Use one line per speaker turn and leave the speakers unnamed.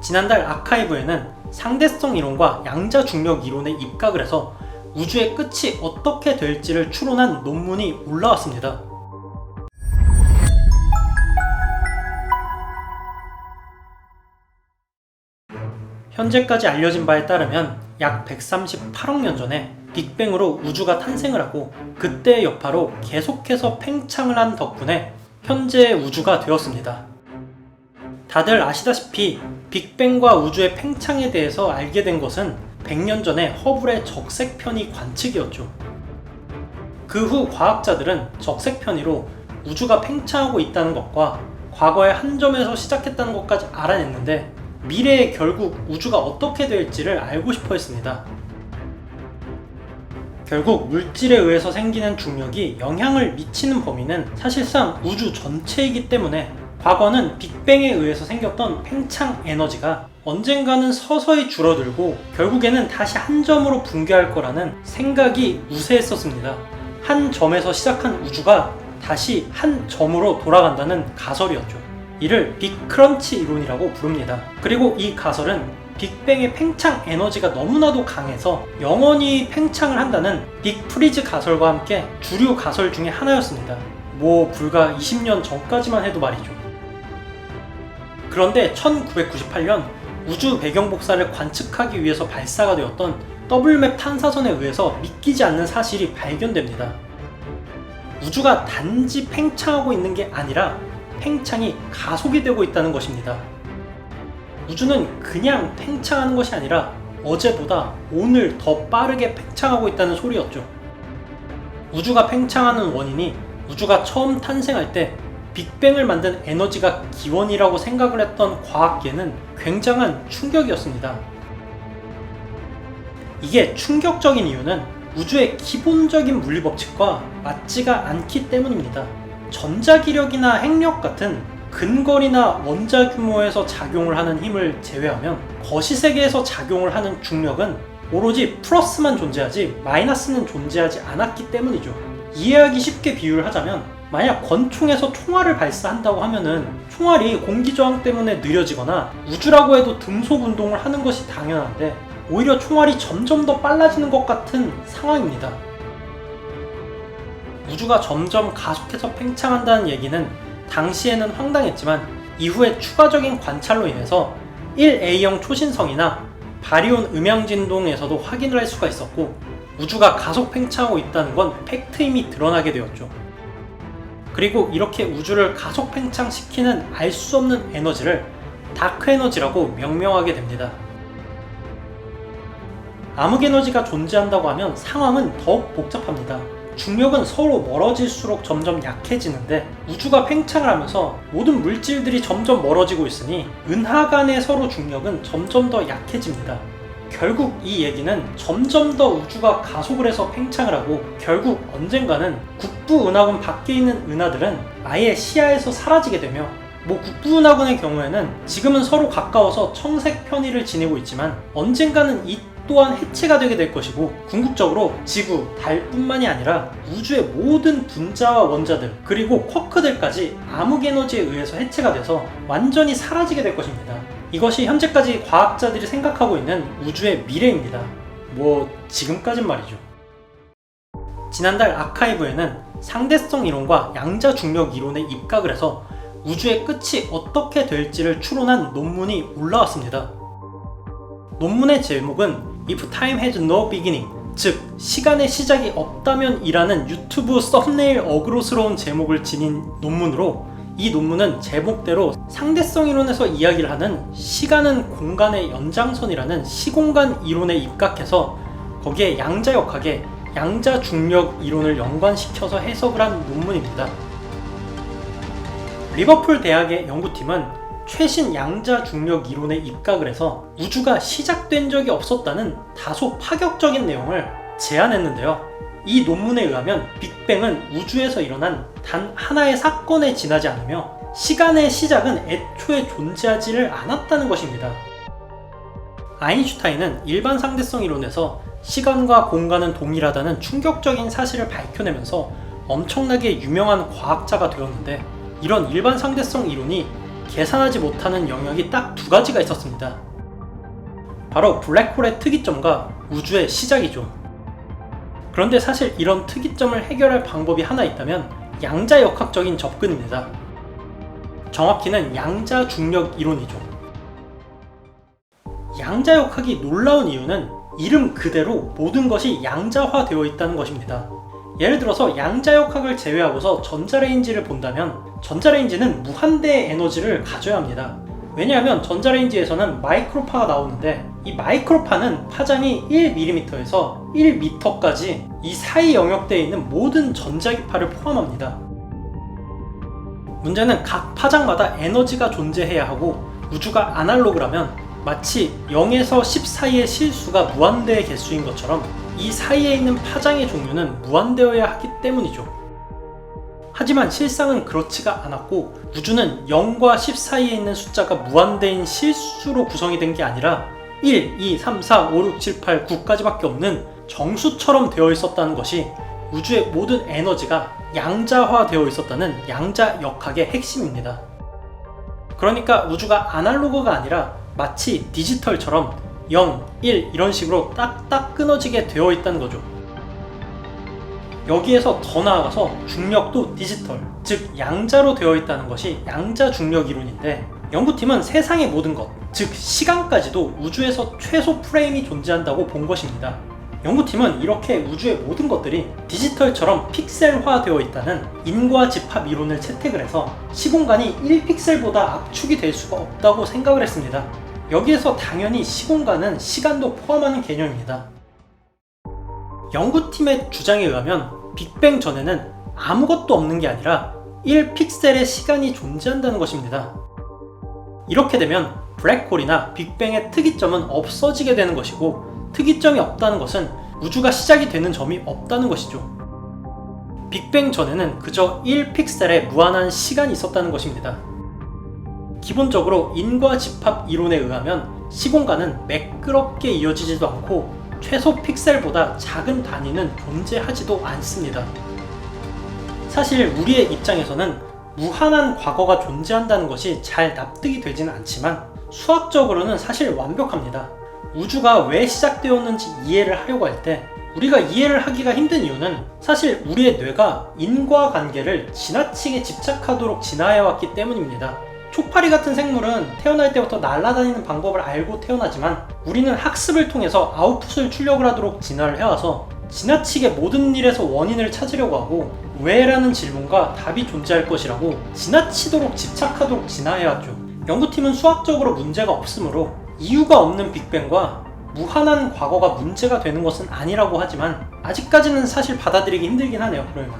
지난달 아카이브에는 상대성 이론과 양자 중력 이론에 입각을 해서 우주의 끝이 어떻게 될지를 추론한 논문이 올라왔습니다. 현재까지 알려진 바에 따르면 약 138억 년 전에 빅뱅으로 우주가 탄생을 하고 그때의 여파로 계속해서 팽창을 한 덕분에 현재의 우주가 되었습니다. 다들 아시다시피 빅뱅과 우주의 팽창에 대해서 알게 된 것은 100년 전에 허블의 적색편의 관측이었죠. 그 후 과학자들은 적색편의로 우주가 팽창하고 있다는 것과 과거의 한 점에서 시작했다는 것까지 알아냈는데 미래에 결국 우주가 어떻게 될지를 알고 싶어 했습니다. 결국 물질에 의해서 생기는 중력이 영향을 미치는 범위는 사실상 우주 전체이기 때문에 과거는 빅뱅에 의해서 생겼던 팽창 에너지가 언젠가는 서서히 줄어들고 결국에는 다시 한 점으로 붕괴할 거라는 생각이 우세했었습니다. 한 점에서 시작한 우주가 다시 한 점으로 돌아간다는 가설이었죠. 이를 빅크런치 이론이라고 부릅니다. 그리고 이 가설은 빅뱅의 팽창 에너지가 너무나도 강해서 영원히 팽창을 한다는 빅프리즈 가설과 함께 주류 가설 중에 하나였습니다. 불과 20년 전까지만 해도 말이죠. 그런데 1998년 우주 배경 복사를 관측하기 위해서 발사가 되었던 더블맵 탐사선에 의해서 믿기지 않는 사실이 발견됩니다. 우주가 단지 팽창하고 있는 게 아니라 팽창이 가속이 되고 있다는 것입니다. 우주는 그냥 팽창하는 것이 아니라 어제보다 오늘 더 빠르게 팽창하고 있다는 소리였죠. 우주가 팽창하는 원인이 우주가 처음 탄생할 때 빅뱅을 만든 에너지가 기원이라고 생각을 했던 과학계는 굉장한 충격이었습니다. 이게 충격적인 이유는 우주의 기본적인 물리법칙과 맞지가 않기 때문입니다. 전자기력이나 핵력 같은 근거리나 원자 규모에서 작용을 하는 힘을 제외하면 거시세계에서 작용을 하는 중력은 오로지 플러스만 존재하지 마이너스는 존재하지 않았기 때문이죠. 이해하기 쉽게 비유를 하자면 만약 권총에서 총알을 발사한다고 하면은 총알이 공기저항 때문에 느려지거나 우주라고 해도 등속 운동을 하는 것이 당연한데 오히려 총알이 점점 더 빨라지는 것 같은 상황입니다. 우주가 점점 가속해서 팽창한다는 얘기는 당시에는 황당했지만 이후에 추가적인 관찰로 인해서 1A형 초신성이나 바리온 음향진동에서도 확인을 할 수가 있었고 우주가 가속 팽창하고 있다는 건 팩트임이 드러나게 되었죠. 그리고 이렇게 우주를 가속 팽창시키는 알 수 없는 에너지를 다크 에너지라고 명명하게 됩니다. 암흑 에너지가 존재한다고 하면 상황은 더욱 복잡합니다. 중력은 서로 멀어질수록 점점 약해지는데 우주가 팽창을 하면서 모든 물질들이 점점 멀어지고 있으니 은하 간의 서로 중력은 점점 더 약해집니다. 결국 이 얘기는 점점 더 우주가 가속을 해서 팽창을 하고 결국 언젠가는 국부은하군 밖에 있는 은하들은 아예 시야에서 사라지게 되며 국부은하군의 경우에는 지금은 서로 가까워서 청색 편의를 지니고 있지만 언젠가는 이 또한 해체가 되게 될 것이고 궁극적으로 지구, 달뿐만이 아니라 우주의 모든 분자와 원자들 그리고 쿼크들까지 암흑에너지에 의해서 해체가 돼서 완전히 사라지게 될 것입니다. 이것이 현재까지 과학자들이 생각하고 있는 우주의 미래입니다. 지금까진 말이죠. 지난달 아카이브에는 상대성 이론과 양자 중력 이론에 입각을 해서 우주의 끝이 어떻게 될지를 추론한 논문이 올라왔습니다. 논문의 제목은 If Time Has No Beginning, 즉 시간의 시작이 없다면 이라는 유튜브 썸네일 어그로스러운 제목을 지닌 논문으로 이 논문은 제목대로 상대성 이론에서 이야기를 하는 시간은 공간의 연장선이라는 시공간 이론에 입각해서 거기에 양자역학에 양자 중력 이론을 연관시켜서 해석을 한 논문입니다. 리버풀 대학의 연구팀은 최신 양자 중력 이론에 입각을 해서 우주가 시작된 적이 없었다는 다소 파격적인 내용을 제안했는데요. 이 논문에 의하면 빅뱅은 우주에서 일어난 단 하나의 사건에 지나지 않으며 시간의 시작은 애초에 존재하지를 않았다는 것입니다. 아인슈타인은 일반 상대성 이론에서 시간과 공간은 동일하다는 충격적인 사실을 밝혀내면서 엄청나게 유명한 과학자가 되었는데 이런 일반 상대성 이론이 계산하지 못하는 영역이 딱 두 가지가 있었습니다. 바로 블랙홀의 특이점과 우주의 시작이죠. 그런데 사실 이런 특이점을 해결할 방법이 하나 있다면 양자역학적인 접근입니다. 정확히는 양자중력 이론이죠. 양자역학이 놀라운 이유는 이름 그대로 모든 것이 양자화되어 있다는 것입니다. 예를 들어서 양자역학을 제외하고서 전자레인지를 본다면 전자레인지는 무한대의 에너지를 가져야 합니다. 왜냐하면 전자레인지에서는 마이크로파가 나오는데 이 마이크로파는 파장이 1mm에서 1m까지 이 사이 영역대에 있는 모든 전자기파를 포함합니다. 문제는 각 파장마다 에너지가 존재해야 하고 우주가 아날로그라면 마치 0에서 10 사이의 실수가 무한대의 개수인 것처럼 이 사이에 있는 파장의 종류는 무한되어야 하기 때문이죠. 하지만 실상은 그렇지가 않았고 우주는 0과 10 사이에 있는 숫자가 무한대인 실수로 구성이 된 게 아니라 1, 2, 3, 4, 5, 6, 7, 8, 9까지밖에 없는 정수처럼 되어 있었다는 것이 우주의 모든 에너지가 양자화되어 있었다는 양자역학의 핵심입니다. 그러니까 우주가 아날로그가 아니라 마치 디지털처럼 0, 1 이런 식으로 딱딱 끊어지게 되어 있다는 거죠. 여기에서 더 나아가서 중력도 디지털, 즉 양자로 되어 있다는 것이 양자중력 이론인데 연구팀은 세상의 모든 것, 즉 시간까지도 우주에서 최소 프레임이 존재한다고 본 것입니다. 연구팀은 이렇게 우주의 모든 것들이 디지털처럼 픽셀화되어 있다는 인과 집합 이론을 채택을 해서 시공간이 1픽셀보다 압축이 될 수가 없다고 생각을 했습니다. 여기에서 당연히 시공간은 시간도 포함하는 개념입니다. 연구팀의 주장에 의하면 빅뱅 전에는 아무것도 없는 게 아니라 1픽셀의 시간이 존재한다는 것입니다. 이렇게 되면 블랙홀이나 빅뱅의 특이점은 없어지게 되는 것이고 특이점이 없다는 것은 우주가 시작이 되는 점이 없다는 것이죠. 빅뱅 전에는 그저 1픽셀에 무한한 시간이 있었다는 것입니다. 기본적으로 인과 집합 이론에 의하면 시공간은 매끄럽게 이어지지도 않고 최소 픽셀보다 작은 단위는 존재하지도 않습니다. 사실 우리의 입장에서는 무한한 과거가 존재한다는 것이 잘 납득이 되지는 않지만 수학적으로는 사실 완벽합니다. 우주가 왜 시작되었는지 이해를 하려고 할 때 우리가 이해를 하기가 힘든 이유는 사실 우리의 뇌가 인과관계를 지나치게 집착하도록 진화해왔기 때문입니다. 초파리 같은 생물은 태어날 때부터 날아다니는 방법을 알고 태어나지만 우리는 학습을 통해서 아웃풋을 출력을 하도록 진화를 해와서 지나치게 모든 일에서 원인을 찾으려고 하고 왜? 라는 질문과 답이 존재할 것이라고 지나치도록 집착하도록 진화해왔죠. 연구팀은 수학적으로 문제가 없으므로 이유가 없는 빅뱅과 무한한 과거가 문제가 되는 것은 아니라고 하지만 아직까지는 사실 받아들이기 힘들긴 하네요. 그러면